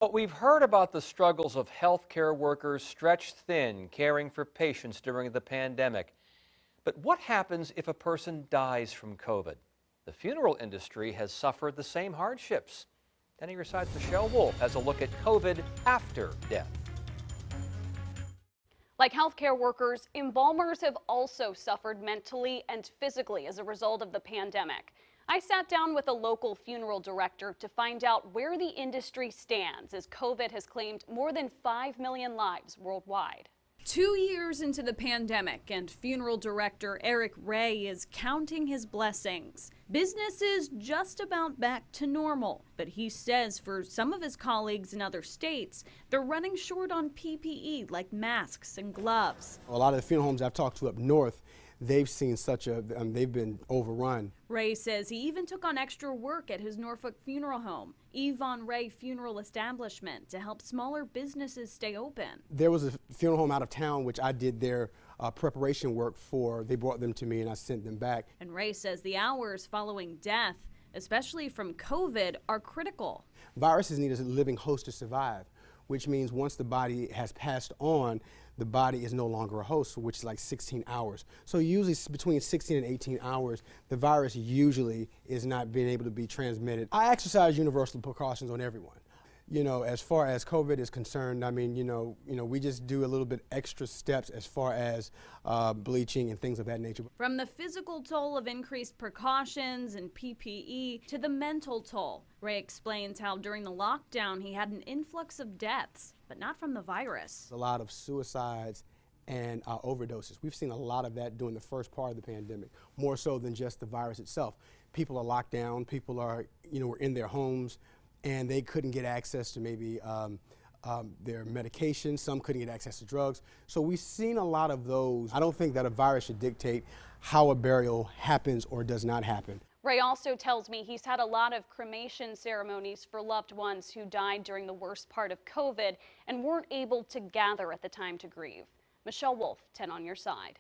But we've heard about the struggles of healthcare workers stretched thin caring for patients during the pandemic. But what happens if a person dies from COVID? The funeral industry has suffered the same hardships. 10 Your Side's Michelle Wolf has a look at COVID after death. Like healthcare workers, embalmers have also suffered mentally and physically as a result of the pandemic. I sat down with a local funeral director to find out where the industry stands as COVID has claimed more than 5 million lives worldwide. 2 years into the pandemic, and funeral director Eric Ray is counting his blessings. Business is just about back to normal, but he says for some of his colleagues in other states, they're running short on PPE like masks and gloves. A lot of the funeral homes I've talked to up north, they've seen they've been overrun. Ray says he even took on extra work at his Norfolk funeral home, Yvonne Ray Funeral Establishment, to help smaller businesses stay open. There was a funeral home out of town which I did their preparation work for. They brought them to me and I sent them back. And Ray says the hours following death, especially from COVID, are critical. Viruses need a living host to survive, which means once the body has passed on, the body is no longer a host, which is like 16 hours. So usually between 16 and 18 hours, the virus usually is not being able to be transmitted. I exercise universal precautions on everyone. You know, as far as COVID is concerned, I mean, we just do a little bit extra steps as far as bleaching and things of that nature. From the physical toll of increased precautions and PPE to the mental toll, Ray explains how during the lockdown he had an influx of deaths, but not from the virus. A lot of suicides and overdoses. We've seen a lot of that during the first part of the pandemic, more so than just the virus itself. People are locked down, people are, were in their homes, and they couldn't get access to maybe their medication. Some couldn't get access to drugs. So we've seen a lot of those. I don't think that a virus should dictate how a burial happens or does not happen. Ray also tells me he's had a lot of cremation ceremonies for loved ones who died during the worst part of COVID and weren't able to gather at the time to grieve. Michelle Wolf, 10 on Your Side.